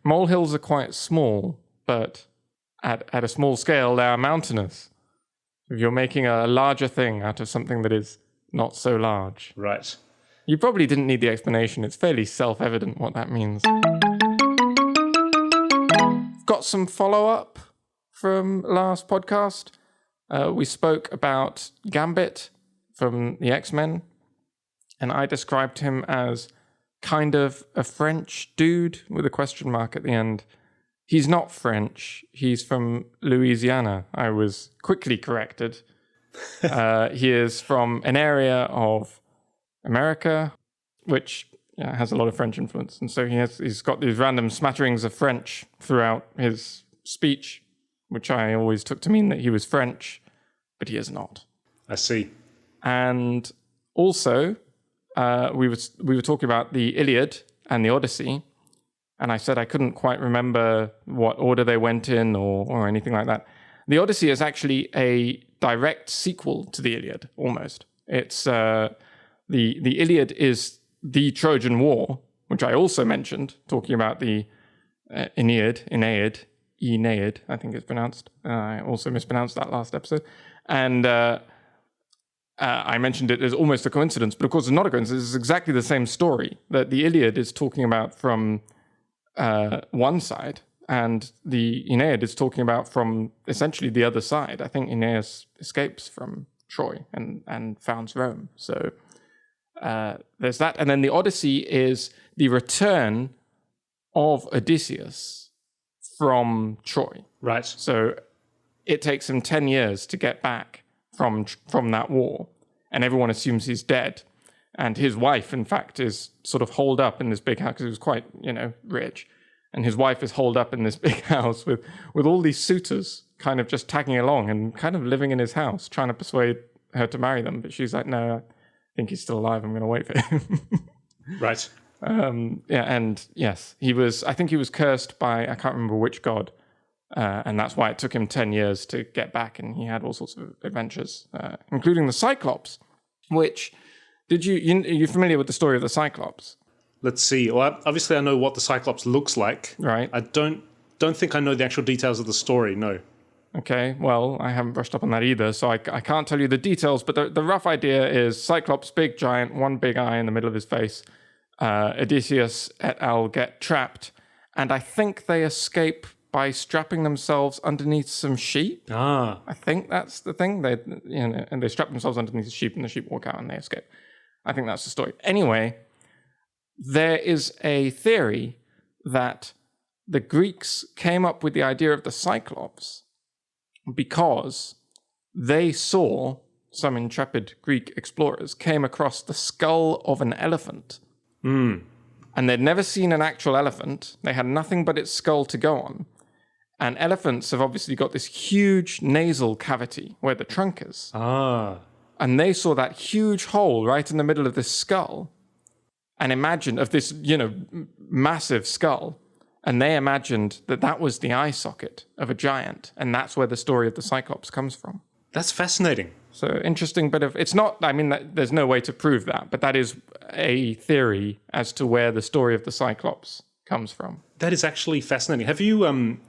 molehills are quite small, but at a small scale, they are mountainous. If you're making a larger thing out of something that is not so large. Right. You probably didn't need the explanation. It's fairly self-evident what that means. Got some follow-up from last podcast. We spoke about Gambit from the X-Men, and I described him as kind of a French dude with a question mark at the end. He's not French. He's from Louisiana. I was quickly corrected. He is from an area of America, which has a lot of French influence. And so he's got these random smatterings of French throughout his speech, which I always took to mean that he was French, but he is not. I see. And also, we were talking about the Iliad and the Odyssey, and I said I couldn't quite remember what order they went in or anything like that. The Odyssey is actually a direct sequel to the Iliad, almost. It's the Iliad is the Trojan War, which I also mentioned, talking about the Aeneid, I think it's pronounced. I also mispronounced that last episode. And I mentioned it as almost a coincidence, but of course it's not a coincidence. It's exactly the same story that the Iliad is talking about from one side, and the Aeneid is talking about from essentially the other side. I think Aeneas escapes from Troy and founds Rome. So there's that. And then the Odyssey is the return of Odysseus from Troy. Right. So it takes him 10 years to get back from that war, and everyone assumes he's dead. And his wife, in fact, is sort of holed up in this big house, because he was quite, rich. And his wife is holed up in this big house with all these suitors kind of just tagging along and kind of living in his house, trying to persuade her to marry them. But she's like, no, I think he's still alive. I'm going to wait for him. Right. And yes, I think he was cursed by, I can't remember which god. And that's why it took him 10 years to get back. And he had all sorts of adventures, including the Cyclops, which... You're familiar with the story of the Cyclops? Let's see. Well, obviously I know what the Cyclops looks like. Right. I don't think I know the actual details of the story, no. Okay, well, I haven't brushed up on that either, so I can't tell you the details, but the rough idea is Cyclops, big giant, one big eye in the middle of his face. Odysseus et al. Get trapped, and I think they escape by strapping themselves underneath some sheep. Ah. I think that's the thing. And they strap themselves underneath the sheep, and the sheep walk out and they escape. I think that's the story. Anyway, there is a theory that the Greeks came up with the idea of the Cyclops because they saw, some intrepid Greek explorers came across the skull of an elephant. And they'd never seen an actual elephant. They had nothing but its skull to go on. And elephants have obviously got this huge nasal cavity where the trunk is. Ah. And they saw that huge hole right in the middle of this skull and imagined of this, massive skull. And they imagined that was the eye socket of a giant. And that's where the story of the Cyclops comes from. That's fascinating. So interesting bit of, it's not, there's no way to prove that, but that is a theory as to where the story of the Cyclops comes from. That is actually fascinating. Have you been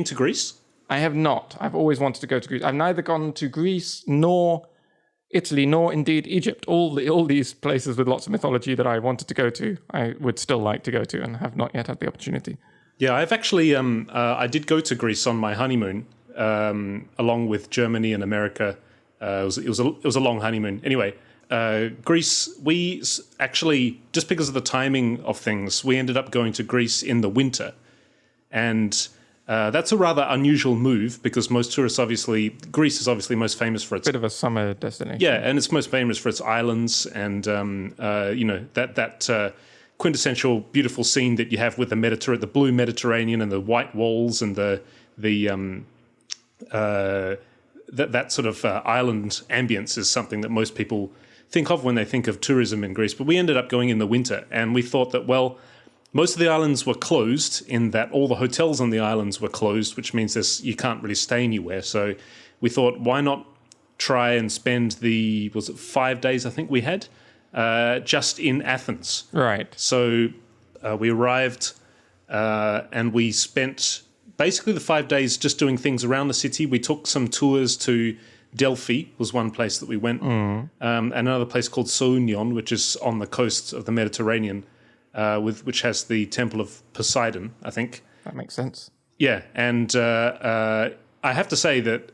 to Greece? I have not. I've always wanted to go to Greece. I've neither gone to Greece nor Italy, nor indeed Egypt. All these places with lots of mythology that I wanted to go to, I would still like to go to and have not yet had the opportunity. Yeah, I've actually, I did go to Greece on my honeymoon, along with Germany and America. It was a long honeymoon. Anyway, Greece, we actually, just because of the timing of things, we ended up going to Greece in the winter. And that's a rather unusual move because most tourists Greece is obviously most famous for its... Bit of a summer destination. Yeah, and it's most famous for its islands and, that quintessential beautiful scene that you have with the blue Mediterranean and the white walls and that sort of island ambience is something that most people think of when they think of tourism in Greece. But we ended up going in the winter and we thought that, well... Most of the islands were closed in that all the hotels on the islands were closed, which means you can't really stay anywhere. So we thought, why not try and spend 5 days I think we had, just in Athens. Right. So we arrived and we spent basically the 5 days just doing things around the city. We took some tours to Delphi, was one place that we went, and another place called Sounion, which is on the coast of the Mediterranean, which has the Temple of Poseidon, I think. That makes sense. Yeah, and I have to say that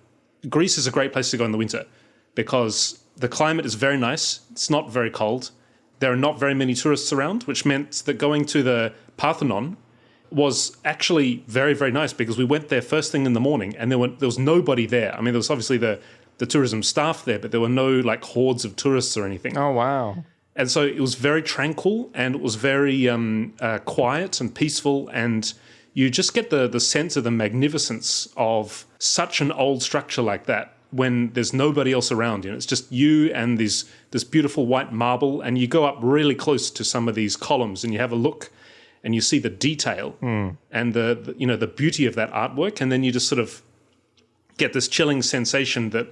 Greece is a great place to go in the winter because the climate is very nice. It's not very cold. There are not very many tourists around, which meant that going to the Parthenon was actually very, very nice because we went there first thing in the morning and there was nobody there. I mean, there was obviously the tourism staff there, but there were no like hordes of tourists or anything. Oh, wow. And so it was very tranquil and it was very quiet and peaceful, and you just get the sense of the magnificence of such an old structure like that when there's nobody else around. You know, it's just you and this beautiful white marble, and you go up really close to some of these columns and you have a look and you see the detail and the beauty of that artwork, and then you just sort of get this chilling sensation that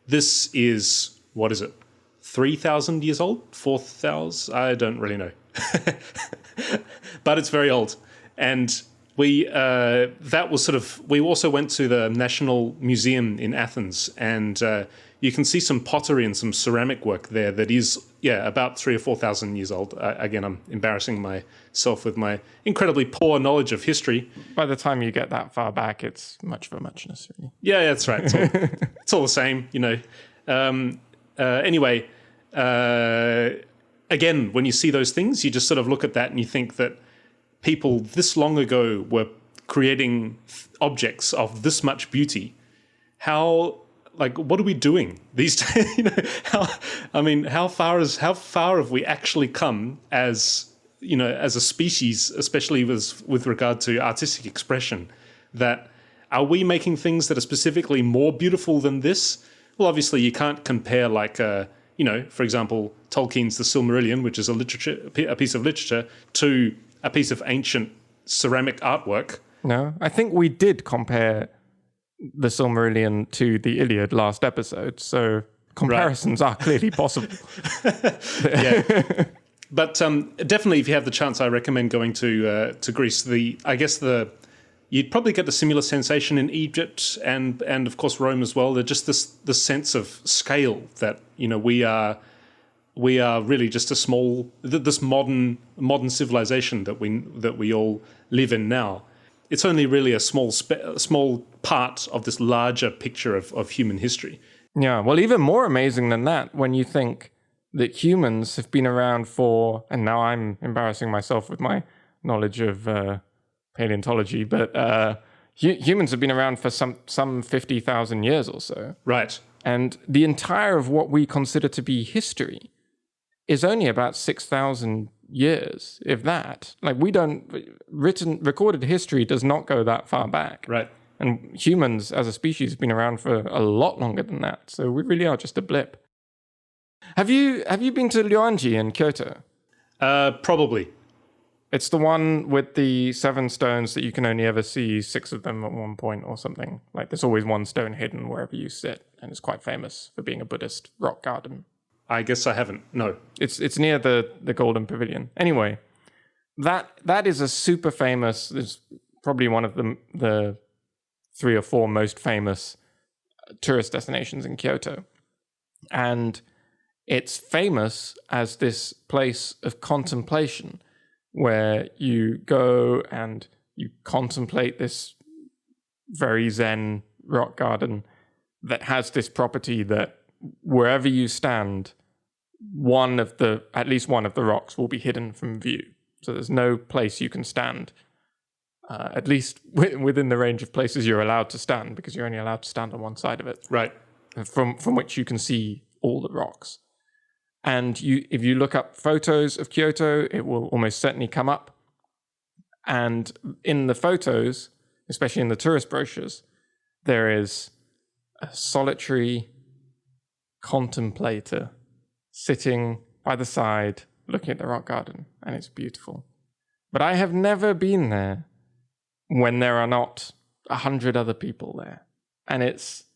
this is, what is it, 3,000 years old? 4,000? I don't really know. But it's very old. And we also went to the National Museum in Athens, and you can see some pottery and some ceramic work there that is, about 3,000 or 4,000 years old. Again, I'm embarrassing myself with my incredibly poor knowledge of history. By the time you get that far back, it's much of a muchness, really. Yeah, that's right. It's all the same, you know. Anyway, again, when you see those things, you just sort of look at that and you think that people this long ago were creating objects of this much beauty. What are we doing these days? You know, how far have we actually come as, you know, as a species, especially with regard to artistic expression? That are we making things that are specifically more beautiful than this? Well, obviously you can't compare for example, Tolkien's The Silmarillion, which is a piece of literature, to a piece of ancient ceramic artwork. No, I think we did compare the Silmarillion to the Iliad last episode, so comparisons are clearly possible. Yeah. But definitely, if you have the chance, I recommend going to Greece. You'd probably get the similar sensation in Egypt and of course Rome as well. They're just this sense of scale that, you know, we are really just this modern civilization that we all live in now. It's only really a small part of this larger picture of human history. Yeah, well, even more amazing than that, when you think that humans have been around for, and now I'm embarrassing myself with my knowledge of paleontology, but humans have been around for some 50,000 years or so. Right. And the entire of what we consider to be history is only about 6,000 years, if that. Like, recorded history does not go that far back. Right. And humans as a species have been around for a lot longer than that. So we really are just a blip. Have you been to Ryoanji in Kyoto? Probably. It's the one with the 7 stones that you can only ever see 6 of them at one point or something. Like, there's always one stone hidden wherever you sit, and it's quite famous for being a Buddhist rock garden. I guess I haven't. No. It's near the Golden Pavilion. Anyway, that is a super famous. It's probably one of the 3 or 4 most famous tourist destinations in Kyoto, and it's famous as this place of contemplation, where you go and you contemplate this very zen rock garden that has this property that wherever you stand, at least one of the rocks will be hidden from view. So there's no place you can stand, at least within the range of places you're allowed to stand, because you're only allowed to stand on one side of it. Right. From which you can see all the rocks. And if you look up photos of Kyoto, it will almost certainly come up. And in the photos, especially in the tourist brochures, there is a solitary contemplator sitting by the side looking at the rock garden, and it's beautiful. But I have never been there when there are not 100 other people there. And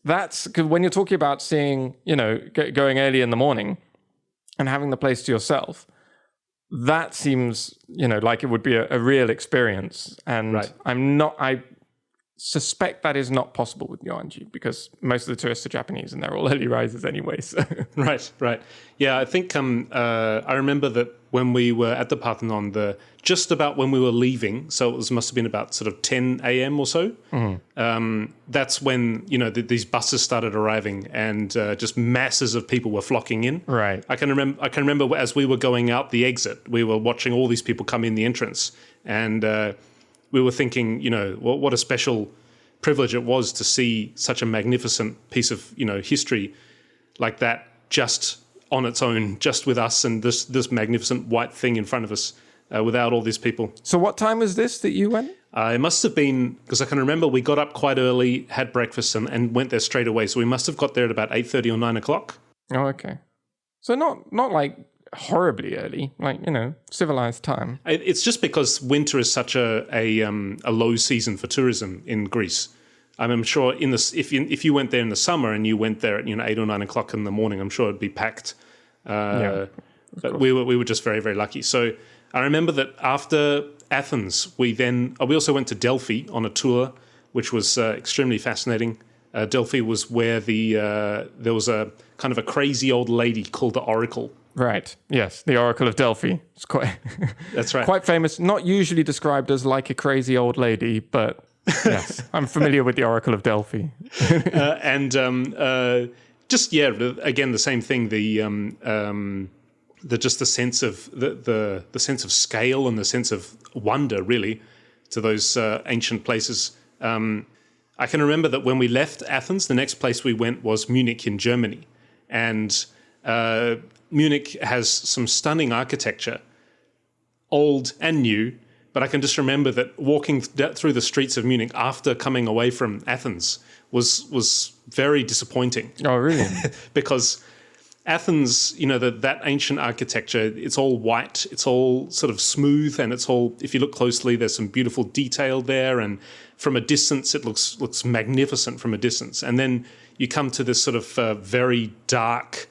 that's because when you're talking about seeing, going early in the morning and having the place to yourself, that seems, like it would be a real experience. And Right. I suspect that is not possible with Yoanji because most of the tourists are Japanese and they're all early risers anyway. So Right. Yeah, I think I remember that when we were at the Parthenon, just about when we were leaving, so must have been about sort of 10 a.m. or so. That's when these buses started arriving and just masses of people were flocking in. Right. I can remember as we were going out the exit, we were watching all these people come in the entrance, and we were thinking, what a special privilege it was to see such a magnificent piece of history like that just on its own, just with us and this magnificent white thing in front of us, without all these people. So what time was this that you went? It must have been, because I can remember we got up quite early, had breakfast, and went there straight away. So we must have got there at about 8:30 or 9 o'clock. Oh, okay. So not like horribly early, like, civilized time. It's just because winter is such a low season for tourism in Greece. I'm sure if you went there in the summer and you went there at 8 or 9 o'clock in the morning, I'm sure it'd be packed. But we were just very, very lucky. So I remember that after Athens, we also went to Delphi on a tour, which was extremely fascinating. Delphi was where there was a kind of a crazy old lady called the Oracle. Right. Yes, the Oracle of Delphi. It's quite That's right. Quite famous. Not usually described as like a crazy old lady, but yes, I'm familiar with the Oracle of Delphi. Again, the same thing. The sense of the sense of scale and the sense of wonder, really, to those ancient places. I can remember that when we left Athens, the next place we went was Munich in Germany, and Munich has some stunning architecture, old and new. But I can just remember that walking through the streets of Munich after coming away from Athens was very disappointing. Oh, really? Because Athens, that ancient architecture, it's all white, it's all sort of smooth, and it's all, if you look closely, there's some beautiful detail there, and from a distance, it looks magnificent from a distance. And then you come to this sort of very dark,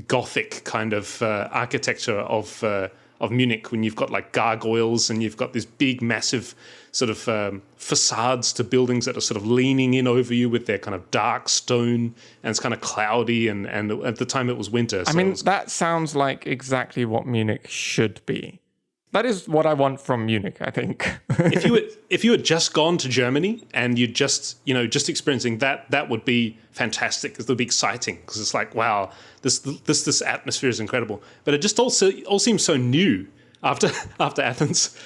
Gothic kind of architecture of Munich, when you've got like gargoyles and you've got this big, massive sort of facades to buildings that are sort of leaning in over you with their kind of dark stone, and it's kind of cloudy, and at the time it was winter. So that sounds like exactly what Munich should be. That is what I want from Munich, I think. if you had just gone to Germany and you'd just experiencing that would be fantastic. It would be exciting because it's like, wow, this atmosphere is incredible. But it just all seems so new after Athens.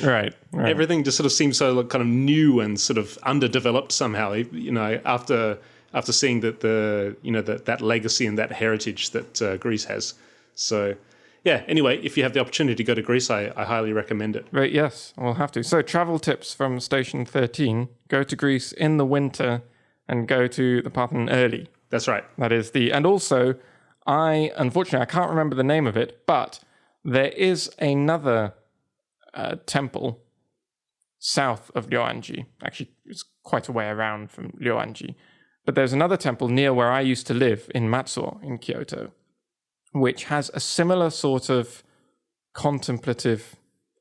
Right. Everything just sort of seems so kind of new and sort of underdeveloped somehow. After seeing that legacy and that heritage that Greece has. So. Yeah, anyway, if you have the opportunity to go to Greece, I highly recommend it. Right, yes, we'll have to. So travel tips from Station 13. Go to Greece in the winter and go to the Parthenon early. That's right. That is and also, unfortunately, I can't remember the name of it, but there is another temple south of Ryoanji. Actually, it's quite a way around from Ryoanji. But there's another temple near where I used to live in Matsuo in Kyoto, which has a similar sort of contemplative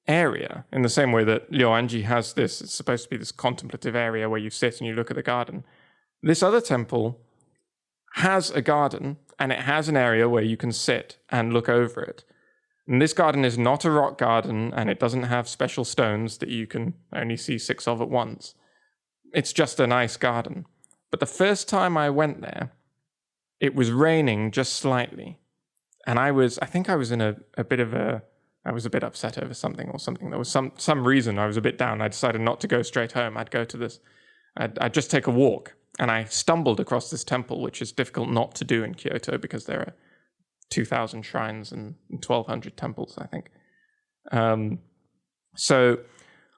area in the same way that Ryoanji has this. It's supposed to be this contemplative area where you sit and you look at the garden. This other temple has a garden, and it has an area where you can sit and look over it. And this garden is not a rock garden, and it doesn't have special stones that you can only see 6 of at once. It's just a nice garden. But the first time I went there, it was raining just slightly. And I was a bit upset over something or something. There was some reason I was a bit down. I decided not to go straight home. I'd just take a walk. And I stumbled across this temple, which is difficult not to do in Kyoto because there are 2,000 shrines and 1,200 temples, I think. So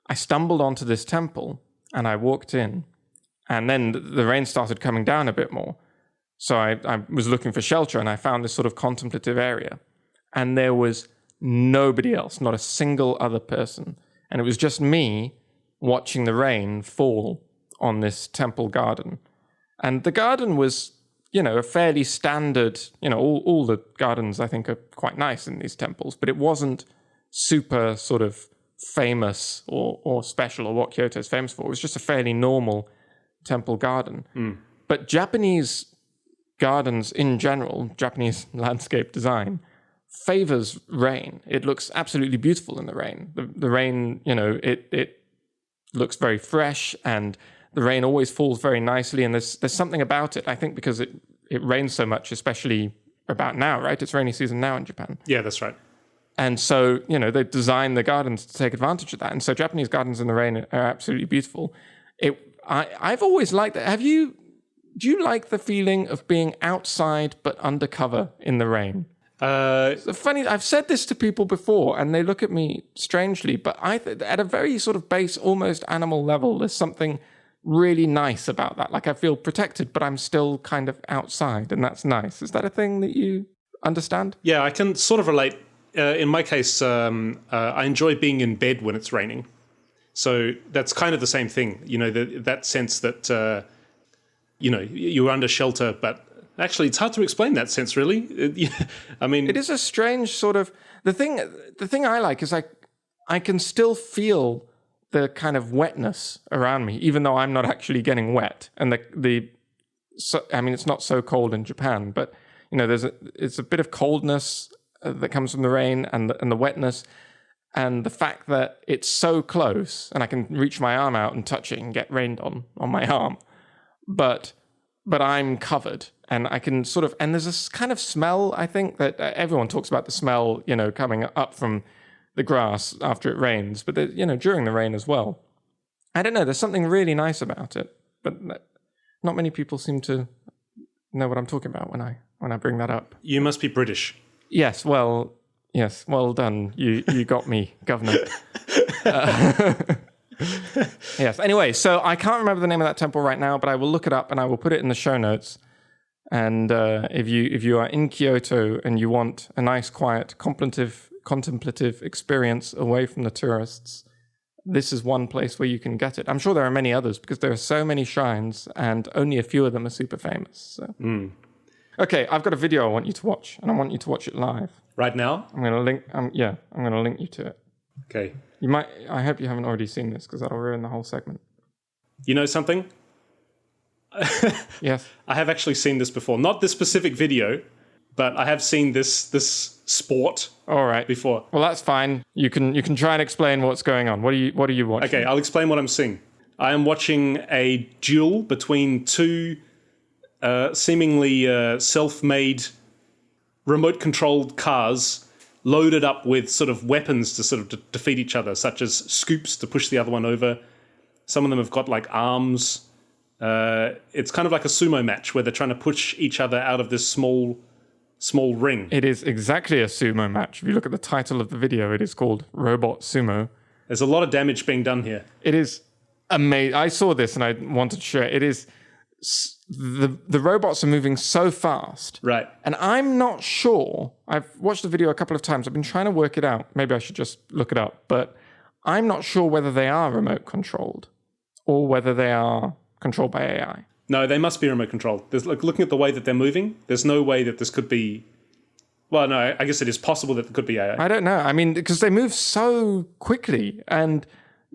I stumbled onto this temple and I walked in. And then the rain started coming down a bit more. So I was looking for shelter and I found this sort of contemplative area. And there was nobody else, not a single other person. And it was just me watching the rain fall on this temple garden. And the garden was, a fairly standard, all the gardens I think are quite nice in these temples, but it wasn't super sort of famous or special or what Kyoto is famous for. It was just a fairly normal temple garden. But Japanese gardens in general, Japanese landscape design, favors rain. It looks absolutely beautiful in the rain. The rain, it looks very fresh, and the rain always falls very nicely. And there's something about it, I think, because it rains so much, especially about now, right? It's rainy season now in Japan. Yeah, that's right. And so, they designed the gardens to take advantage of that. And so Japanese gardens in the rain are absolutely beautiful. I've always liked that. Do you like the feeling of being outside but undercover in the rain? It's funny, I've said this to people before and they look at me strangely, but at a very sort of base, almost animal level, there's something really nice about that. Like I feel protected, but I'm still kind of outside, and that's nice. Is that a thing that you understand? Yeah, I can sort of relate. In my case, I enjoy being in bed when it's raining. So that's kind of the same thing, that sense that, you're under shelter, but actually it's hard to explain that sense, really. I mean... It is a strange sort of... The thing I like is I can still feel the kind of wetness around me, even though I'm not actually getting wet. And it's not so cold in Japan, but, it's a bit of coldness that comes from the rain and the wetness, and the fact that it's so close and I can reach my arm out and touch it and get rained on my arm, but I'm covered, and I can sort of, and there's this kind of smell, I think, that everyone talks about the smell, coming up from the grass after it rains, but during the rain as well. I don't know, there's something really nice about it, but not many people seem to know what I'm talking about when I bring that up. You must be British. Yes, well done. You got me, Governor. Yes. Anyway, so I can't remember the name of that temple right now, but I will look it up and I will put it in the show notes. And if you are in Kyoto and you want a nice, quiet, contemplative experience away from the tourists, this is one place where you can get it. I'm sure there are many others because there are so many shrines and only a few of them are super famous. So. Okay, I've got a video I want you to watch, and I want you to watch it live. Right now? I'm going to link. I'm going to link you to it. Okay. You might. I hope you haven't already seen this because that'll ruin the whole segment. You know something? Yes. I have actually seen this before. Not this specific video, but I have seen this sport. All right. Before. Well, that's fine. You can try and explain what's going on. What are you watching? Okay, I'll explain what I'm seeing. I am watching a duel between two seemingly self-made remote-controlled cars loaded up with sort of weapons to sort of defeat each other, such as scoops to push the other one over. Some of them have got like arms. It's kind of like a sumo match where they're trying to push each other out of this small ring. It is exactly a sumo match. If you look at the title of the video, it is called Robot Sumo. There's a lot of damage being done here. It is amazing. I saw this and I wanted to share it. It is... The robots are moving so fast. Right. And I'm not sure. I've watched the video a couple of times. I've been trying to work it out. Maybe I should just look it up. But I'm not sure whether they are remote controlled or whether they are controlled by AI. No, they must be remote controlled. Looking at the way that they're moving, there's no way that this could be... Well, no, I guess it is possible that it could be AI. I don't know. I mean, because they move so quickly and...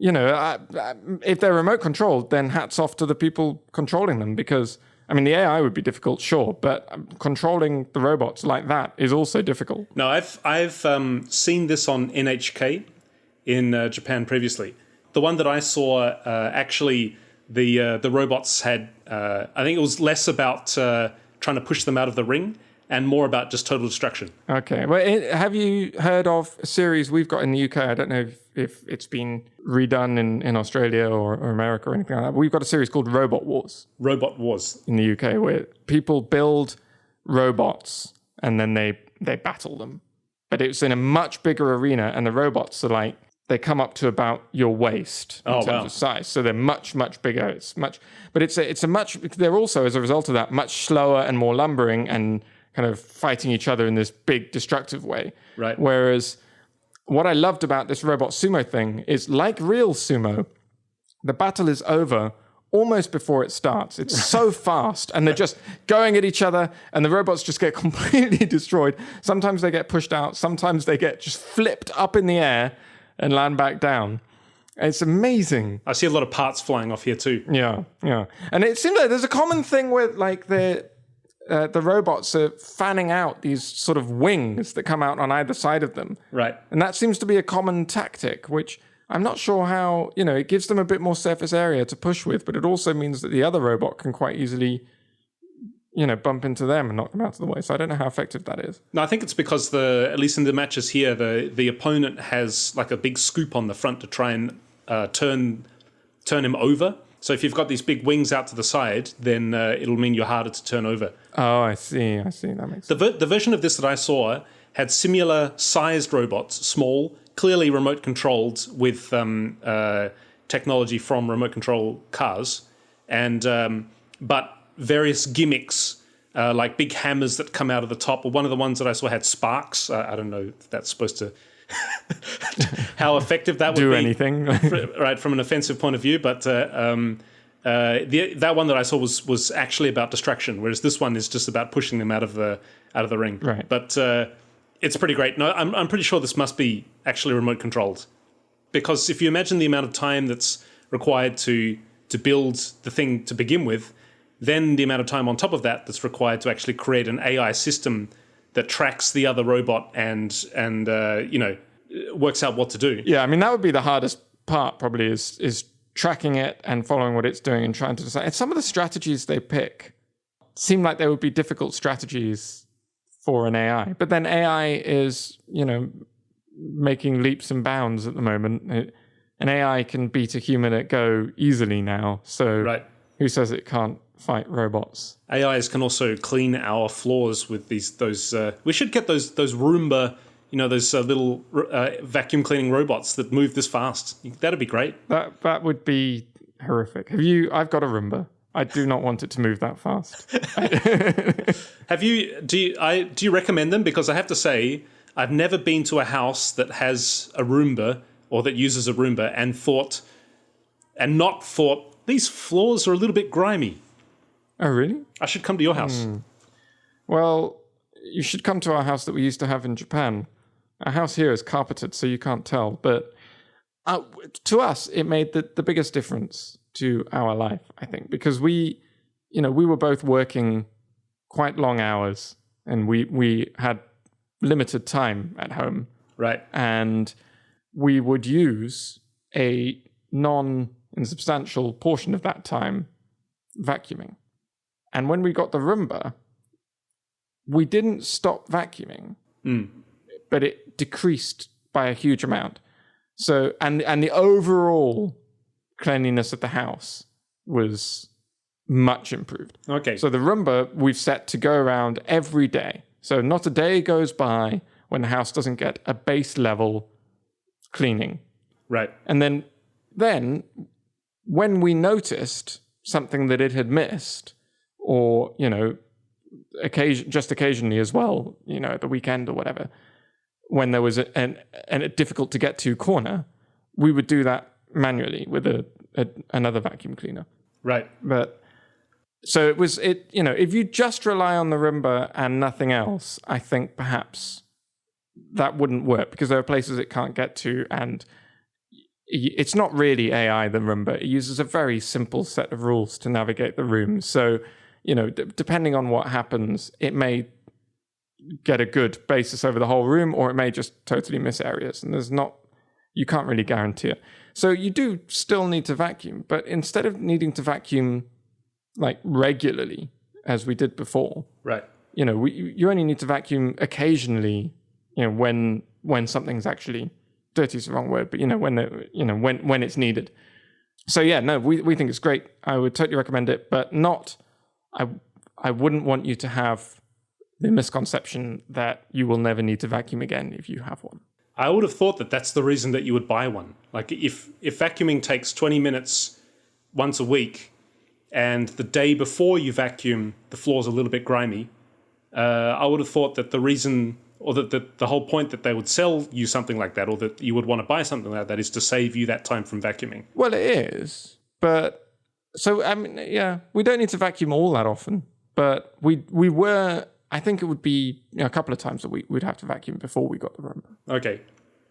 if they're remote controlled, then hats off to the people controlling them because, I mean, the AI would be difficult, sure, but controlling the robots like that is also difficult. No, I've seen this on NHK in Japan previously. The one that I saw, actually, the robots had, I think it was less about trying to push them out of the ring and more about just total destruction. Okay. Well, have you heard of a series we've got in the UK? I don't know if it's been redone in Australia or America or anything like that. But we've got a series called Robot Wars. Robot Wars. In the UK, where people build robots and then they battle them. But it's in a much bigger arena, and the robots are like, they come up to about your waist in terms of size. So they're much, much bigger. They're also, as a result of that, much slower and more lumbering and kind of fighting each other in this big destructive way. Right. Whereas what I loved about this robot sumo thing is, like real sumo, the battle is over almost before it starts. It's so fast, and they're just going at each other, and the robots just get completely destroyed. Sometimes they get pushed out. Sometimes they get just flipped up in the air and land back down. It's amazing. I see a lot of parts flying off here too. Yeah. And it seems like there's a common thing with like the robots are fanning out these sort of wings that come out on either side of them. Right. And that seems to be a common tactic, which I'm not sure how, it gives them a bit more surface area to push with, but it also means that the other robot can quite easily, bump into them and knock them out of the way. So I don't know how effective that is. No, I think it's because at least in the matches here, the opponent has like a big scoop on the front to try and turn him over. So if you've got these big wings out to the side, then it'll mean you're harder to turn over. Oh, I see. That makes sense. The version of this that I saw had similar sized robots, small, clearly remote controlled with technology from remote control cars, and but various gimmicks like big hammers that come out of the top. Or one of the ones that I saw had sparks. I don't know if that's supposed to how effective that would do be. anything right, from an offensive point of view, but that one that I saw was actually about distraction, whereas this one is just about pushing them out of the ring. Right. But it's pretty great. No, I'm pretty sure this must be actually remote controlled, because if you imagine the amount of time that's required to build the thing to begin with, then the amount of time on top of that that's required to actually create an AI system that tracks the other robot and works out what to do. Yeah, I mean, that would be the hardest part probably is tracking it and following what it's doing and trying to decide. And some of the strategies they pick seem like they would be difficult strategies for an AI. But then AI is, making leaps and bounds at the moment. An AI can beat a human at Go easily now. So right. Who says it can't fight robots? AIs can also clean our floors with those. We should get those Roomba, those little vacuum cleaning robots that move this fast. That'd be great. That would be horrific. I've got a Roomba. I do not want it to move that fast. Do you recommend them? Because I have to say, I've never been to a house that has a Roomba or that uses a Roomba and not thought these floors are a little bit grimy. Oh, really? I should come to your house. Well, you should come to our house that we used to have in Japan. Our house here is carpeted, so you can't tell. But to us, it made the biggest difference to our life, I think, because we were both working quite long hours, and we had limited time at home. Right. And we would use a non-insubstantial portion of that time vacuuming. And when we got the Roomba, we didn't stop vacuuming, but it decreased by a huge amount. So, and the overall cleanliness of the house was much improved. Okay. So the Roomba we've set to go around every day. So not a day goes by when the house doesn't get a base level cleaning. Right. And then when we noticed something that it had missed, or, occasionally as well, at the weekend or whatever, when there was a difficult to get to corner, we would do that manually with another vacuum cleaner. Right. But so if you just rely on the Roomba and nothing else, I think perhaps that wouldn't work, because there are places it can't get to, and it's not really AI, the Roomba. It uses a very simple set of rules to navigate the room. So, depending on what happens, it may get a good basis over the whole room, or it may just totally miss areas. And you can't really guarantee it. So you do still need to vacuum, but instead of needing to vacuum like regularly, as we did before, right? You only need to vacuum occasionally. When something's actually dirty is the wrong word, but when it's needed. So yeah, no, we think it's great. I would totally recommend it, but not. I wouldn't want you to have the misconception that you will never need to vacuum again if you have one. I would have thought that that's the reason that you would buy one. Like if vacuuming takes 20 minutes once a week, and the day before you vacuum, the floor's a little bit grimy, I would have thought that the reason, or that the whole point that they would sell you something like that, or that you would want to buy something like that, is to save you that time from vacuuming. Well, it is, but So, I mean, yeah, we don't need to vacuum all that often, but we were, I think it would be a couple of times a week we'd have to vacuum before we got the Roomba. Okay.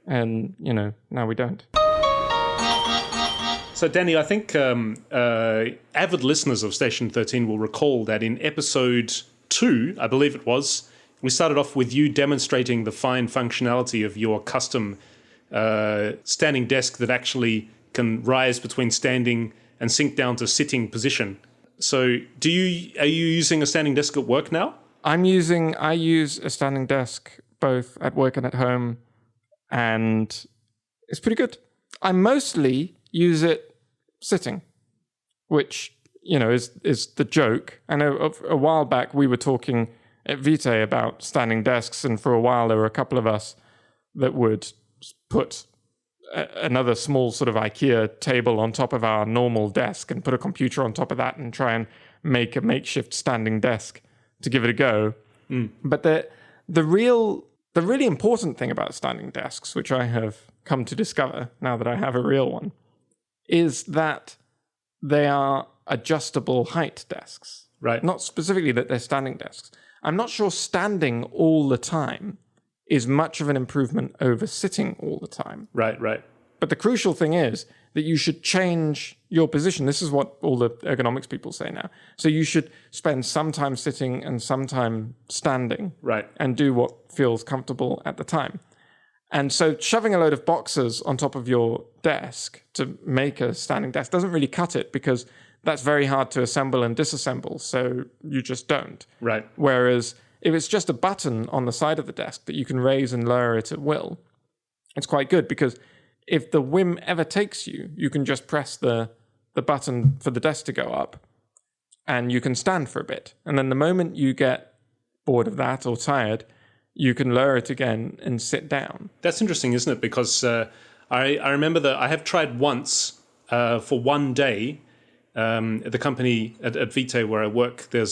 And, now we don't. So, Dani, I think avid listeners of Station 13 will recall that in episode 2, I believe it was, we started off with you demonstrating the fine functionality of your custom standing desk that actually can rise between standing and sink down to sitting position. So, are you using a standing desk at work now? I use a standing desk both at work and at home, and it's pretty good. I mostly use it sitting, which, is the joke. I know a while back we were talking at Vitae about standing desks, and for a while there were a couple of us that would put another small sort of IKEA table on top of our normal desk and put a computer on top of that and try and make a makeshift standing desk to give it a go. But the really important thing about standing desks, which I have come to discover now that I have a real one, is that they are adjustable height desks. Right. Not specifically that they're standing desks. I'm not sure standing all the time is much of an improvement over sitting all the time. Right. But the crucial thing is that you should change your position. This is what all the ergonomics people say now. So you should spend some time sitting and some time standing. Right. And do what feels comfortable at the time. And so shoving a load of boxes on top of your desk to make a standing desk doesn't really cut it, because that's very hard to assemble and disassemble. So you just don't. Right. Whereas if it's just a button on the side of the desk that you can raise and lower it at will, it's quite good, because if the whim ever takes you, you can just press the button for the desk to go up and you can stand for a bit. And then the moment you get bored of that or tired, you can lower it again and sit down. That's interesting, isn't it? Because I remember that I have tried once for one day at the company at Vitae where I work. There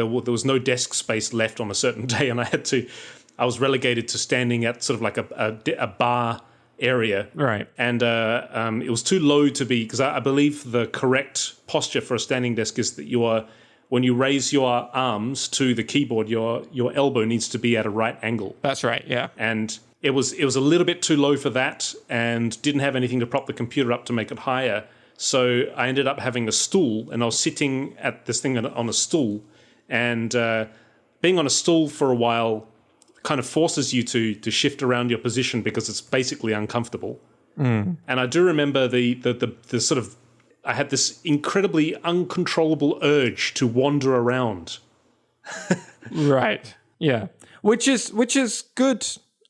was no desk space left on a certain day, and I was relegated to standing at sort of like a bar area. Right. And it was too low to be, because I believe the correct posture for a standing desk is that when you raise your arms to the keyboard, your elbow needs to be at a right angle. That's right, yeah. And it was a little bit too low for that, and didn't have anything to prop the computer up to make it higher. So I ended up having a stool, and I was sitting at this thing on a stool. And being on a stool for a while kind of forces you to shift around your position, because it's basically uncomfortable. And I do remember the sort of, I had this incredibly uncontrollable urge to wander around. Right. Yeah. Which is good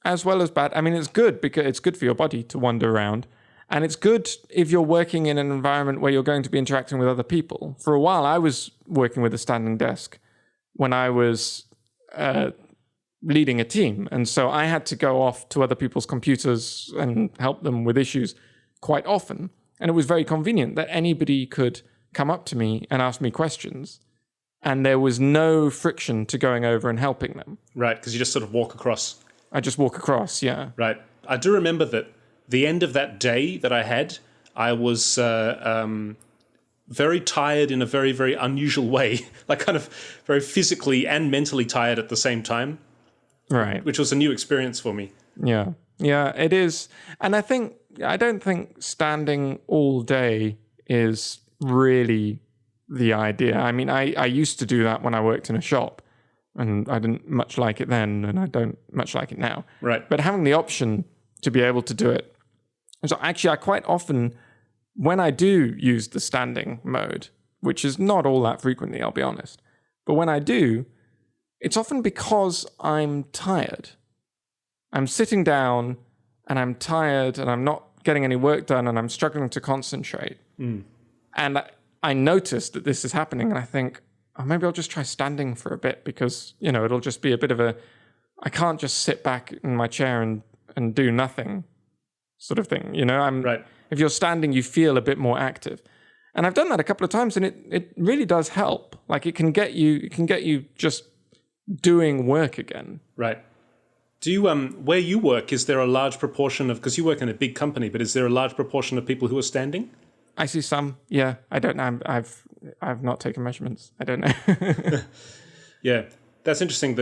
as well as bad. I mean, it's good because it's good for your body to wander around. And it's good if you're working in an environment where you're going to be interacting with other people. For a while, I was working with a standing desk when I was leading a team. And so I had to go off to other people's computers and help them with issues quite often. And it was very convenient that anybody could come up to me and ask me questions. And there was no friction to going over and helping them. Right, because you just sort of walk across. I just walk across, yeah. Right. I do remember that the end of that day that I had, I was very tired in a very, very unusual way. Like kind of very physically and mentally tired at the same time. Right. Which was a new experience for me. Yeah. Yeah, it is. And I don't think standing all day is really the idea. I mean, I used to do that when I worked in a shop, and I didn't much like it then, and I don't much like it now. Right. But having the option to be able to do it. So actually, I quite often, when I do use the standing mode, which is not all that frequently, I'll be honest, but when I do, it's often because I'm tired. I'm sitting down and I'm tired and I'm not getting any work done and I'm struggling to concentrate. And I notice that this is happening, and I think, oh, maybe I'll just try standing for a bit, because, it'll just be a bit of I can't just sit back in my chair and do nothing sort of thing. Right. If you're standing, you feel a bit more active. And I've done that a couple of times, and it really does help. Like it can get you just doing work again. Right. Do you, where you work, is there a large proportion of, because you work in a big company, but is there a large proportion of people who are standing? I see some. Yeah, I don't know. I've not taken measurements. I don't know. Yeah, that's interesting.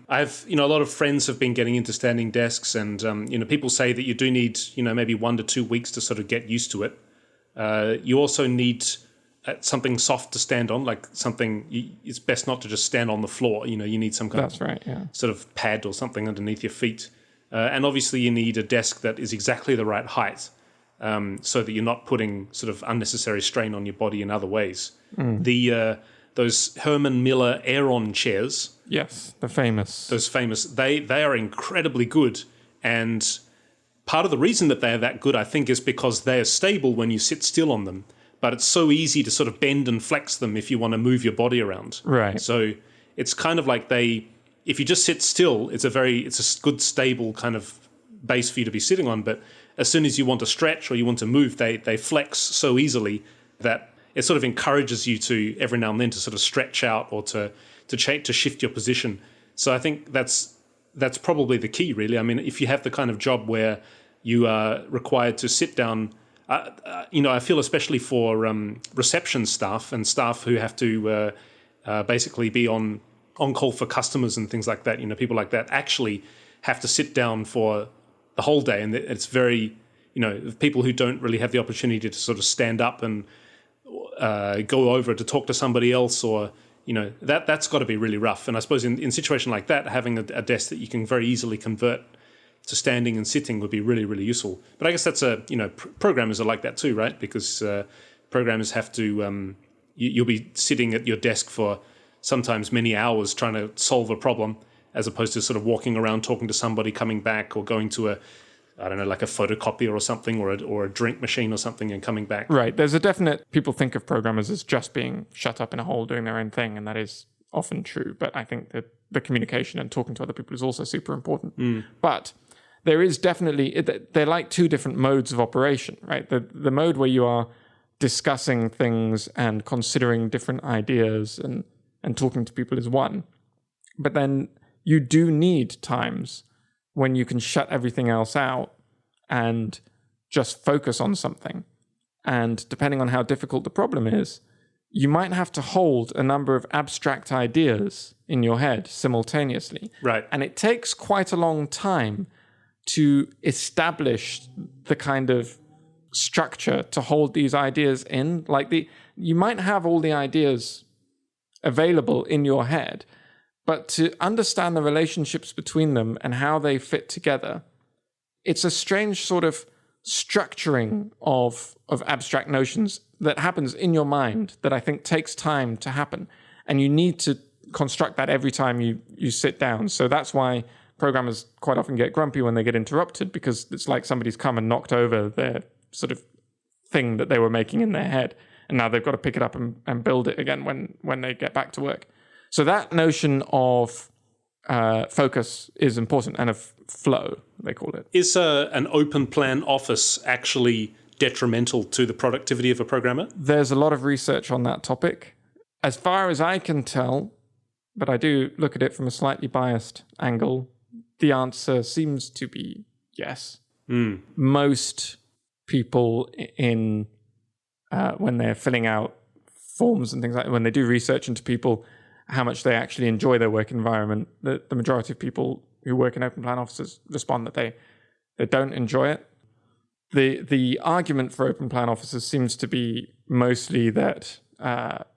I've a lot of friends have been getting into standing desks, and people say that you do need maybe 1 to 2 weeks to sort of get used to it. You also need something soft to stand on, like something. It's best not to just stand on the floor. You need some kind That's right. Yeah. sort of pad or something underneath your feet, and obviously you need a desk that is exactly the right height, so that you're not putting sort of unnecessary strain on your body in other ways. Those Herman Miller Aeron chairs. Yes, the famous. Those famous. They are incredibly good, and part of the reason that they are that good, I think, is because they are stable when you sit still on them. But it's so easy to sort of bend and flex them if you want to move your body around. Right. So it's kind of like if you just sit still, it's a good stable kind of base for you to be sitting on. But as soon as you want to stretch or you want to move, they flex so easily that it sort of encourages you to every now and then to sort of stretch out or to shift your position. So I think that's probably the key, really. I mean, if you have the kind of job where you are required to sit down, I feel especially for reception staff and staff who have to basically be on call for customers and things like that. People like that actually have to sit down for the whole day, and it's very, people who don't really have the opportunity to sort of stand up and go over to talk to somebody else, or that's got to be really rough. And I suppose in a situation like that, having a desk that you can very easily convert to standing and sitting would be really, really useful. But I guess that's programmers are like that too, right? Because programmers have to, you'll be sitting at your desk for sometimes many hours trying to solve a problem, as opposed to sort of walking around talking to somebody, coming back, or going to like a photocopier or something, or a drink machine or something, and coming back. Right. There's a definite, people think of programmers as just being shut up in a hole doing their own thing, and that is often true. But I think that the communication and talking to other people is also super important. But there is definitely, they're like two different modes of operation, right? The mode where you are discussing things and considering different ideas and talking to people is one. But then you do need times when you can shut everything else out and just focus on something. And depending on how difficult the problem is, you might have to hold a number of abstract ideas in your head simultaneously. Right. And it takes quite a long time to establish the kind of structure to hold these ideas in. You might have all the ideas available in your head, but to understand the relationships between them and how they fit together, it's a strange sort of structuring of abstract notions that happens in your mind that I think takes time to happen. And you need to construct that every time you sit down. So that's why programmers quite often get grumpy when they get interrupted, because it's like somebody's come and knocked over their sort of thing that they were making in their head. And now they've got to pick it up and build it again when they get back to work. So that notion of focus is important, and of flow, they call it. Is an open plan office actually detrimental to the productivity of a programmer? There's a lot of research on that topic. As far as I can tell, but I do look at it from a slightly biased angle, the answer seems to be yes. Most people when they're filling out forms and things like that, when they do research into people, how much they actually enjoy their work environment, the majority of people who work in open plan offices respond that they don't enjoy it. The argument for open plan offices seems to be mostly that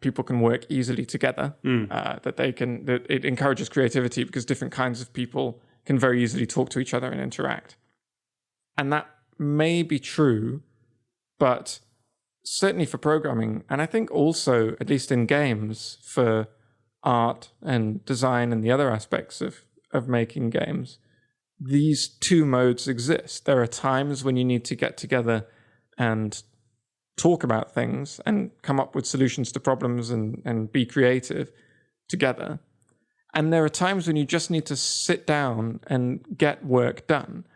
people can work easily together, that it encourages creativity because different kinds of people can very easily talk to each other and interact. And that may be true, but certainly for programming, and I think also, at least in games, for art and design and the other aspects of making games, these two modes exist. There are times when you need to get together and talk about things and come up with solutions to problems and be creative together. And there are times when you just need to sit down and get work done.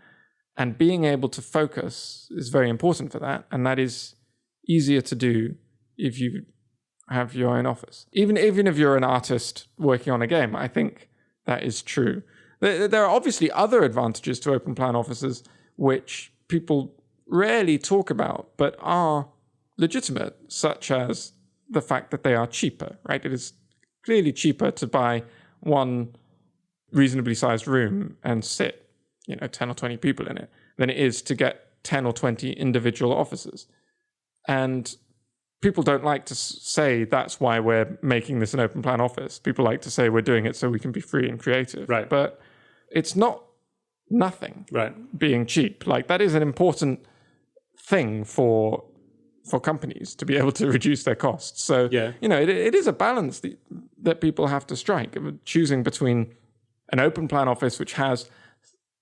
And being able to focus is very important for that. And that is easier to do if you have your own office. Even if you're an artist working on a game, I think that is true. There are obviously other advantages to open plan offices which people rarely talk about, but are legitimate, such as the fact that they are cheaper, right? It is clearly cheaper to buy one reasonably sized room and sit, 10 or 20 people in it than it is to get 10 or 20 individual offices. And people don't like to say that's why we're making this an open plan office. People like to say we're doing it so we can be free and creative. Right. But it's not nothing, right, being cheap. Like, that is an important thing for companies to be able to reduce their costs. So, it is a balance that people have to strike, choosing between an open plan office, which has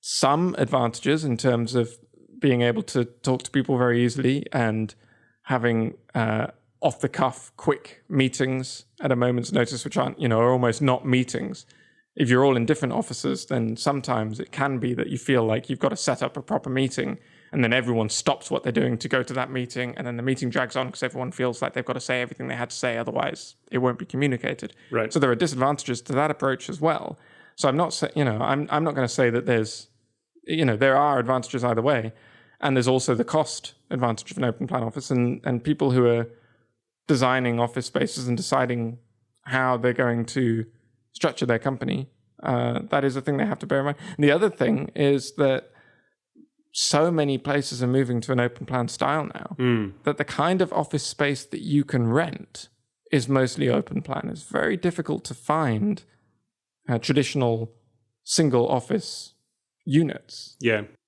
some advantages in terms of being able to talk to people very easily and having off-the-cuff, quick meetings at a moment's notice, which aren't, are almost not meetings. If you're all in different offices, then sometimes it can be that you feel like you've got to set up a proper meeting, and then everyone stops what they're doing to go to that meeting, and then the meeting drags on because everyone feels like they've got to say everything they had to say, otherwise it won't be communicated. Right. So there are disadvantages to that approach as well. So I'm not saying, I'm not going to say that there's, there are advantages either way. And there's also the cost advantage of an open plan office, and people who are designing office spaces and deciding how they're going to structure their company, that is a thing they have to bear in mind. And the other thing is that so many places are moving to an open plan style now that the kind of office space that you can rent is mostly open plan. It's very difficult to find traditional single office units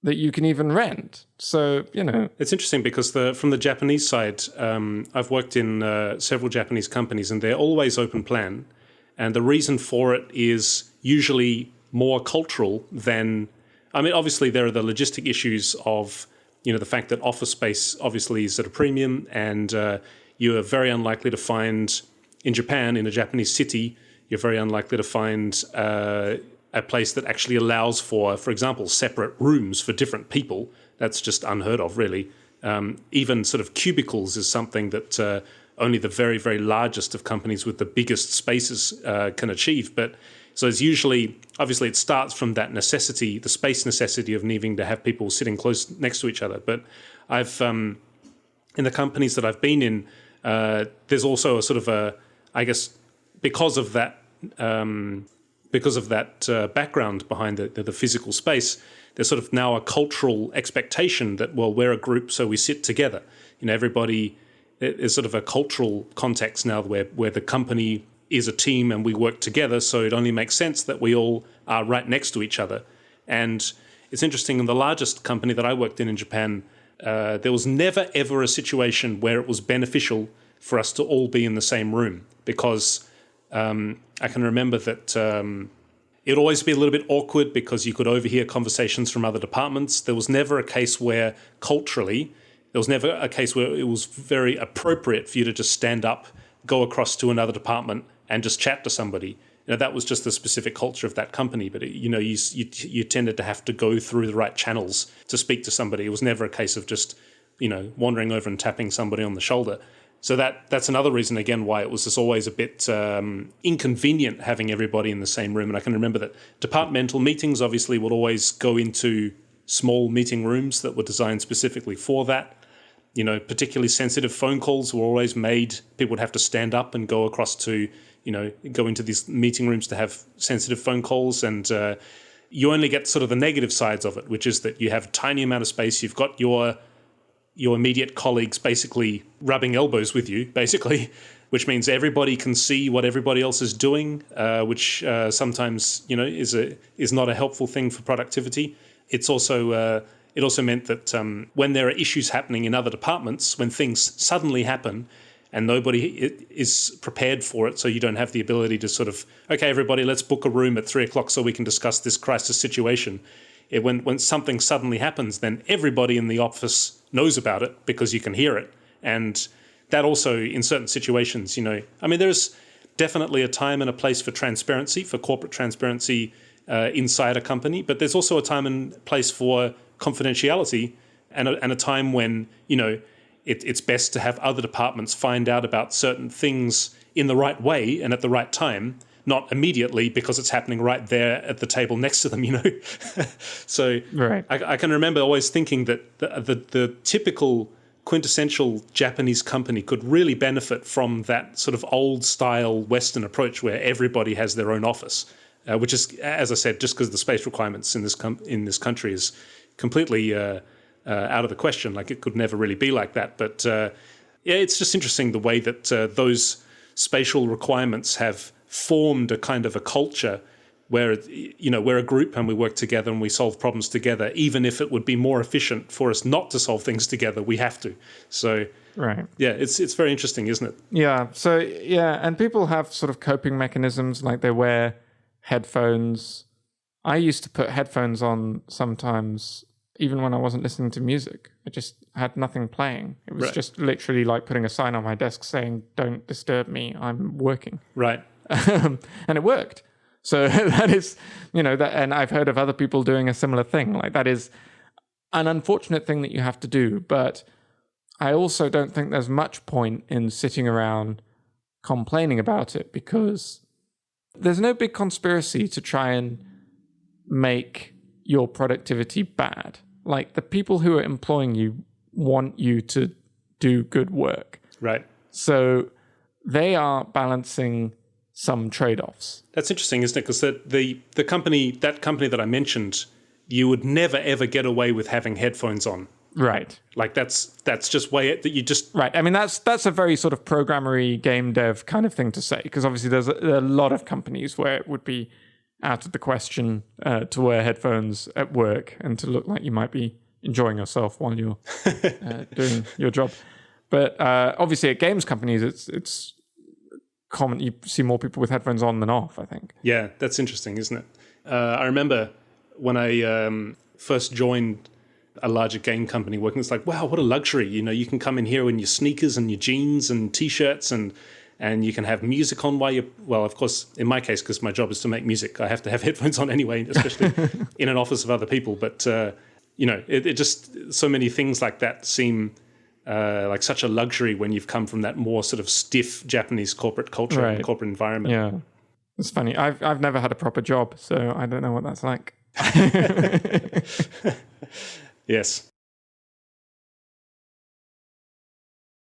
that you can even rent. So, It's interesting because from the Japanese side, I've worked in several Japanese companies, and they're always open plan. And the reason for it is usually more cultural than... obviously there are the logistic issues of, the fact that office space obviously is at a premium, and you are very unlikely to find, in Japan, in a Japanese city, you're very unlikely to find a place that actually allows for example, separate rooms for different people. That's just unheard of, really. Even sort of cubicles is something that only the very, very largest of companies with the biggest spaces can achieve. But so it's usually, obviously it starts from that necessity, the space necessity of needing to have people sitting close next to each other. But I've, in the companies that I've been in, there's also a sort of I guess, because of that background behind the physical space, there's sort of now a cultural expectation that, well, we're a group, so we sit together. Everybody, there's sort of a cultural context now where the company is a team and we work together, so it only makes sense that we all are right next to each other. And it's interesting, in the largest company that I worked in Japan, there was never, ever a situation where it was beneficial for us to all be in the same room, because I can remember that it'd always be a little bit awkward because you could overhear conversations from other departments. There was never a case where culturally, there was never a case where it was very appropriate for you to just stand up, go across to another department and just chat to somebody. That was just the specific culture of that company. But, you tended to have to go through the right channels to speak to somebody. It was never a case of just, wandering over and tapping somebody on the shoulder. So that's another reason, again, why it was just always a bit inconvenient having everybody in the same room. And I can remember that departmental meetings obviously would always go into small meeting rooms that were designed specifically for that. Particularly sensitive phone calls were always made. People would have to stand up and go across to, go into these meeting rooms to have sensitive phone calls. And you only get sort of the negative sides of it, which is that you have a tiny amount of space. You've got your immediate colleagues basically rubbing elbows with you, basically, which means everybody can see what everybody else is doing, which sometimes, is not a helpful thing for productivity. It's also... It also meant that when there are issues happening in other departments, when things suddenly happen and nobody is prepared for it, so you don't have the ability to sort of, okay, everybody, let's book a room at 3:00 so we can discuss this crisis situation. When something suddenly happens, then everybody in the office knows about it because you can hear it. And that also, in certain situations, there's definitely a time and a place for transparency, for corporate transparency inside a company, but there's also a time and place for confidentiality and a time when, it's best to have other departments find out about certain things in the right way and at the right time, not immediately because it's happening right there at the table next to them, So right. I can remember always thinking that the typical quintessential Japanese company could really benefit from that sort of old style Western approach where everybody has their own office, which is, as I said, just because the space requirements in this country is completely out of the question. Like, it could never really be like that. But it's just interesting the way that those spatial requirements have formed a kind of a culture where, we're a group and we work together and we solve problems together. Even if it would be more efficient for us not to solve things together, we have to. So, right. Yeah, it's very interesting, isn't it? Yeah. So, yeah. And people have sort of coping mechanisms, like they wear headphones. I used to put headphones on sometimes, even when I wasn't listening to music. I just had nothing playing. It was just literally like putting a sign on my desk saying, "Don't disturb me, I'm working." Right. And it worked. So that is, that, and I've heard of other people doing a similar thing. Like, that is an unfortunate thing that you have to do. But I also don't think there's much point in sitting around complaining about it, because there's no big conspiracy to try and make your productivity bad. Like, the people who are employing you want you to do good work. Right. So they are balancing some trade-offs. That's interesting, isn't it? Because the company that I mentioned, you would never ever get away with having headphones on. Right. Like, that's just way that you just... Right. I mean, that's a very sort of programmery game dev kind of thing to say, because obviously there's a lot of companies where it would be out of the question to wear headphones at work and to look like you might be enjoying yourself while you're doing your job. But obviously at games companies, it's common. You see more people with headphones on than off, I think. Yeah, that's interesting, isn't it? I remember when I first joined a larger game company working, it's like, wow, what a luxury. You can come in here in your sneakers and your jeans and T-shirts and you can have music on while well, of course, in my case, because my job is to make music, I have to have headphones on anyway, especially in an office of other people. But, it just, so many things like that seem like such a luxury when you've come from that more sort of stiff Japanese corporate culture and corporate environment. Yeah. It's funny. I've never had a proper job, so I don't know what that's like. Yes.